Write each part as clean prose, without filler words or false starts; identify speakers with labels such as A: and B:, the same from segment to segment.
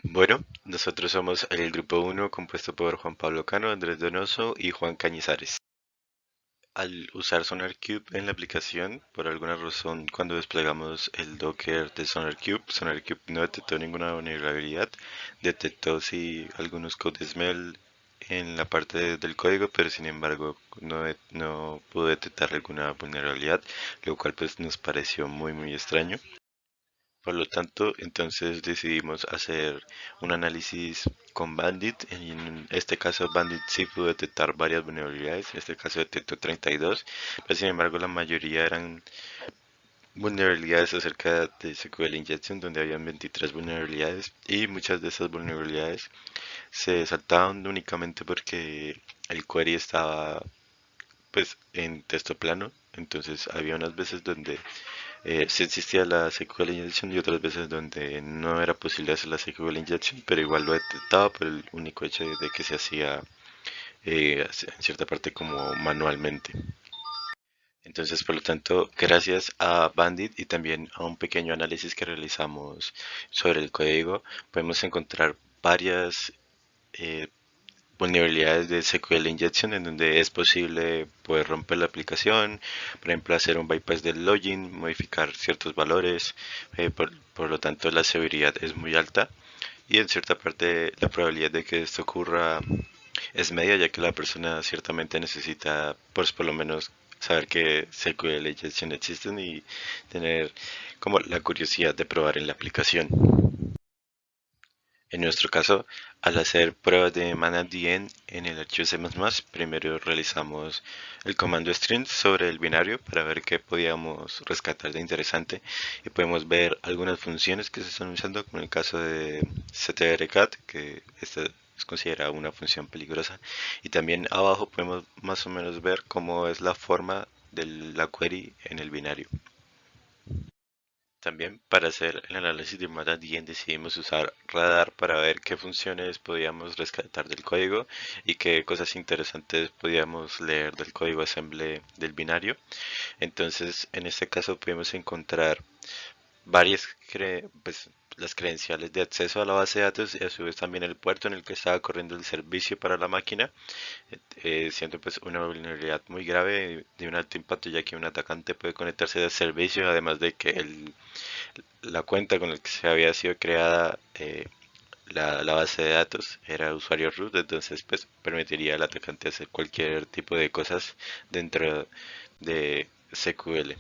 A: Bueno, nosotros somos el grupo uno compuesto por Juan Pablo Cano, Andrés Donoso y Juan Cañizares. Al usar SonarCube en la aplicación, por alguna razón, cuando desplegamos el Docker de SonarCube, SonarCube no detectó ninguna vulnerabilidad, detectó sí algunos code smell en la parte del código, pero sin embargo no pudo detectar alguna vulnerabilidad, lo cual pues nos pareció muy extraño. Por lo tanto, entonces decidimos hacer un análisis con Bandit. En este caso, Bandit sí pudo detectar varias vulnerabilidades. En este caso detectó 32, pero sin embargo la mayoría eran vulnerabilidades acerca de SQL Injection, donde habían 23 vulnerabilidades y muchas de esas vulnerabilidades se saltaban únicamente porque el query estaba pues en texto plano. Entonces había unas veces donde sí existía la SQL injection y otras veces donde no era posible hacer la SQL injection, pero igual lo detectaba por el único hecho de que se hacía en cierta parte como manualmente. Entonces, por lo tanto, gracias a Bandit y también a un pequeño análisis que realizamos sobre el código, podemos encontrar varias eh, vulnerabilidades de SQL Injection en donde es posible poder romper la aplicación, por ejemplo hacer un bypass del login, modificar ciertos valores, por lo tanto la severidad es muy alta y en cierta parte la probabilidad de que esto ocurra es media ya que la persona ciertamente necesita pues por lo menos saber que SQL Injection existen y tener como la curiosidad de probar en la aplicación. En nuestro caso, al hacer pruebas de manDN en el archivo C++, primero realizamos el comando string sobre el binario para ver qué podíamos rescatar de interesante y podemos ver algunas funciones que se están usando, como en el caso de ctrcat, que esta es considerada una función peligrosa, y también abajo podemos más o menos ver cómo es la forma de la query en el binario. También para hacer el análisis de MetaDN decidimos usar Radar para ver qué funciones podíamos rescatar del código y qué cosas interesantes podíamos leer del código assembly del binario. Entonces, en este caso pudimos encontrar varias pues, las credenciales de acceso a la base de datos y a su vez también el puerto en el que estaba corriendo el servicio para la máquina, siendo pues una vulnerabilidad muy grave de un alto impacto ya que un atacante puede conectarse al servicio además de que la cuenta con la que se había sido creada la base de datos era usuario root, entonces pues permitiría al atacante hacer cualquier tipo de cosas dentro de SQL.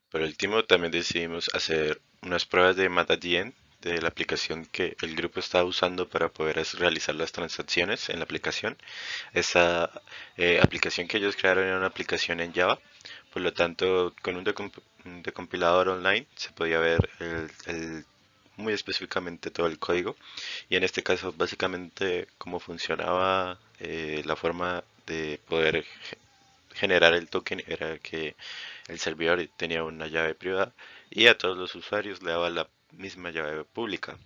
A: Por último, también decidimos hacer unas pruebas de MetaDN de la aplicación que el grupo estaba usando para poder realizar las transacciones en la aplicación. Esa aplicación que ellos crearon era una aplicación en Java, por lo tanto, con un decompilador online se podía ver muy específicamente todo el código y en este caso básicamente cómo funcionaba la forma de poder generar el token era que el servidor tenía una llave privada y a todos los usuarios le daba la misma llave pública.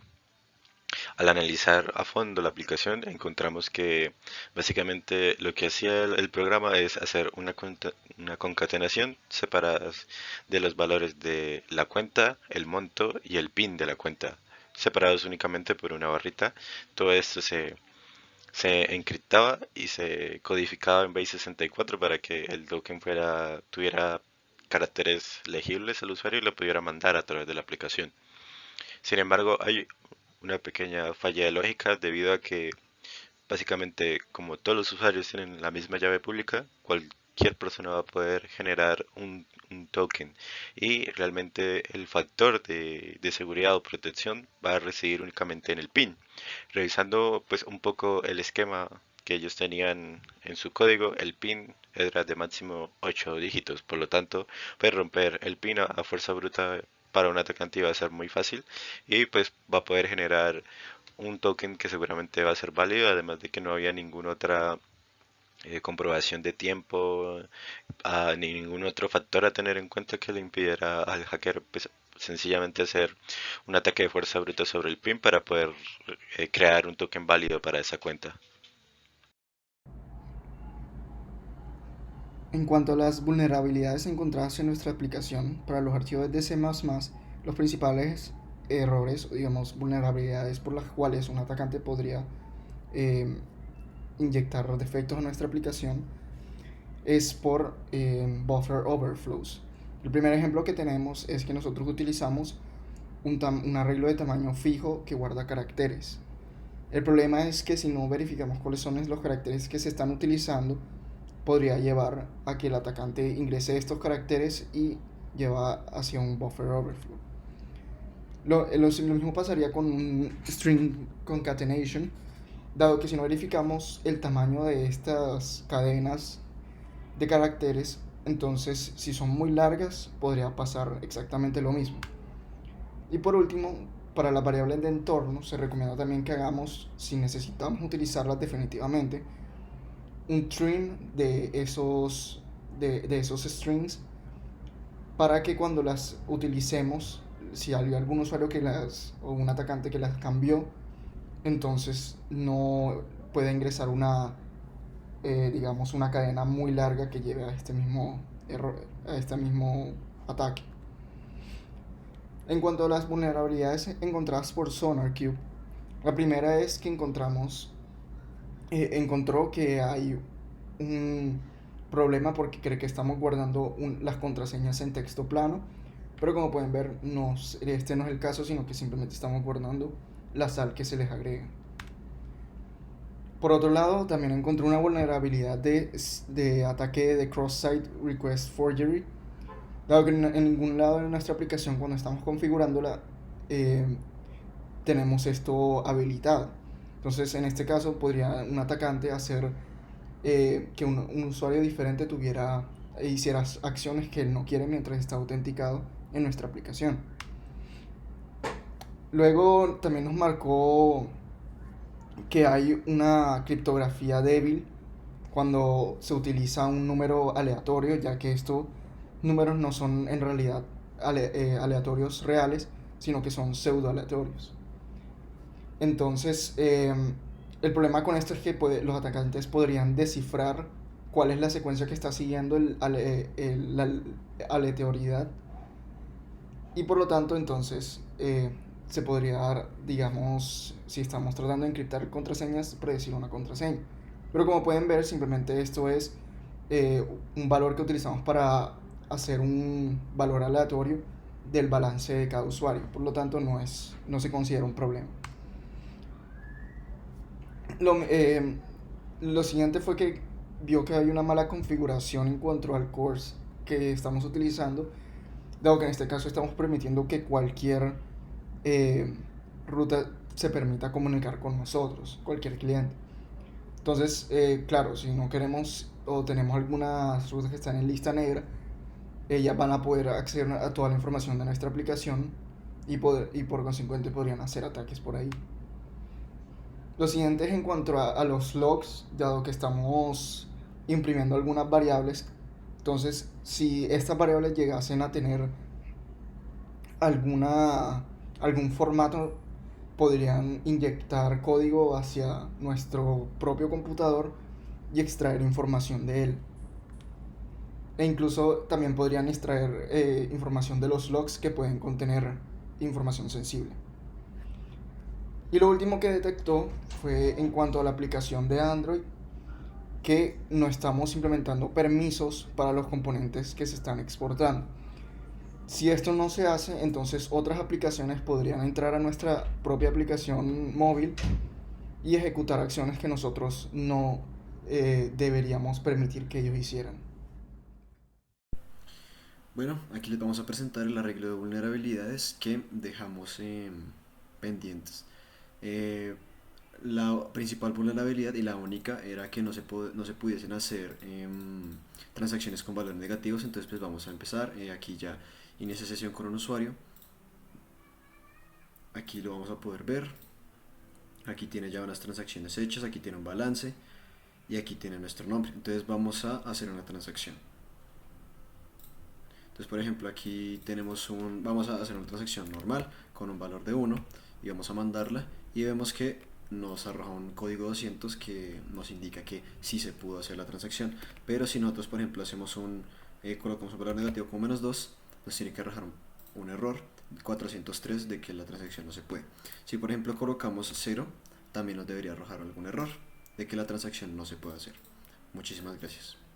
A: Al analizar a fondo la aplicación encontramos que básicamente lo que hacía el programa es hacer una concatenación separadas de los valores de la cuenta, el monto y el PIN de la cuenta, separados únicamente por una barrita. Todo esto se encriptaba y se codificaba en base 64 para que el token tuviera caracteres legibles al usuario y lo pudiera mandar a través de la aplicación. Sin embargo, hay una pequeña falla de lógica debido a que básicamente como todos los usuarios tienen la misma llave pública, cualquier persona va a poder generar un token y realmente el factor de seguridad o protección va a residir únicamente en el PIN. Revisando pues un poco el esquema que ellos tenían en su código, el PIN era de máximo 8 dígitos, por lo tanto, pues romper el PIN a fuerza bruta para un atacante va a ser muy fácil y pues va a poder generar un token que seguramente va a ser válido, además de que no había ninguna otra comprobación de tiempo ni ningún otro factor a tener en cuenta que le impidiera al hacker pues, sencillamente hacer un ataque de fuerza bruta sobre el PIN para poder crear un token válido para esa cuenta.
B: En cuanto a las vulnerabilidades encontradas en nuestra aplicación para los archivos de C++, los principales errores, digamos, vulnerabilidades por las cuales un atacante podría eh, inyectar defectos en nuestra aplicación es por buffer overflows. El primer ejemplo que tenemos es que nosotros utilizamos un arreglo de tamaño fijo que guarda caracteres. El problema es que si no verificamos cuáles son los caracteres que se están utilizando, podría llevar a que el atacante ingrese estos caracteres y lleva hacia un buffer overflow. Lo mismo pasaría con un string concatenation, dado que si no verificamos el tamaño de estas cadenas de caracteres, entonces si son muy largas podría pasar exactamente lo mismo. Y por último, para las variables de entorno se recomienda también que hagamos, si necesitamos utilizarlas definitivamente, un trim de esos strings para que cuando las utilicemos, si hay algún usuario o un atacante que las cambió, entonces no puede ingresar digamos, una cadena muy larga que lleve a este mismo error, a este mismo ataque. En cuanto a las vulnerabilidades encontradas por SonarQube, la primera es que encontró que hay un problema porque cree que estamos guardando las contraseñas en texto plano, pero como pueden ver, este no es el caso, sino que simplemente estamos guardando la sal que se les agrega. Por otro lado, también encontré una vulnerabilidad de ataque de cross-site request forgery, dado que en ningún lado de nuestra aplicación cuando estamos configurándola eh, tenemos esto habilitado. Entonces, en este caso, podría un atacante hacer que un usuario diferente hiciera acciones que él no quiere mientras está autenticado en nuestra aplicación. Luego también nos marcó que hay una criptografía débil cuando se utiliza un número aleatorio, ya que estos números no son en realidad aleatorios reales, sino que son pseudo aleatorios. Entonces, el problema con esto es que los atacantes podrían descifrar cuál es la secuencia que está siguiendo la aleatoriedad, y por lo tanto, entonces, se podría dar, digamos, si estamos tratando de encriptar contraseñas, predecir una contraseña. Pero como pueden ver, simplemente esto es un valor que utilizamos para hacer un valor aleatorio del balance de cada usuario. Por lo tanto, no se considera un problema. Lo, eh, lo siguiente fue que vio que hay una mala configuración en cuanto al course que estamos utilizando, dado que en este caso estamos permitiendo que cualquier eh, ruta se permita comunicar con nosotros, cualquier cliente. Entonces, claro, si no queremos o tenemos algunas rutas que están en lista negra, ellas van a poder acceder a toda la información de nuestra aplicación y por consecuente podrían hacer ataques por ahí. Lo siguiente es en cuanto a los logs, dado que estamos imprimiendo algunas variables. Entonces, si estas variables llegasen a tener alguna, algún formato, podrían inyectar código hacia nuestro propio computador y extraer información de él. E incluso también podrían extraer información de los logs que pueden contener información sensible. Y lo último que detectó fue en cuanto a la aplicación de Android, que no estamos implementando permisos para los componentes que se están exportando. Si esto no se hace, entonces otras aplicaciones podrían entrar a nuestra propia aplicación móvil y ejecutar acciones que nosotros no deberíamos permitir que ellos hicieran.
C: Bueno, aquí les vamos a presentar el arreglo de vulnerabilidades que dejamos pendientes. Eh, la principal vulnerabilidad y la única era que no se pudiesen hacer transacciones con valores negativos. Entonces pues vamos a empezar. Aquí ya inicia sesión con un usuario. Aquí lo vamos a poder ver. Aquí tiene ya unas transacciones hechas, aquí tiene un balance y aquí tiene nuestro nombre. Entonces vamos a hacer una transacción. Entonces, por ejemplo, aquí vamos a hacer una transacción normal con un valor de 1 y vamos a mandarla y vemos que nos arroja un código 200 que nos indica que sí se pudo hacer la transacción. Pero si nosotros, por ejemplo, colocamos un valor negativo como -2, nos tiene que arrojar un error 403 de que la transacción no se puede. Si por ejemplo colocamos 0, también nos debería arrojar algún error de que la transacción no se puede hacer. Muchísimas gracias.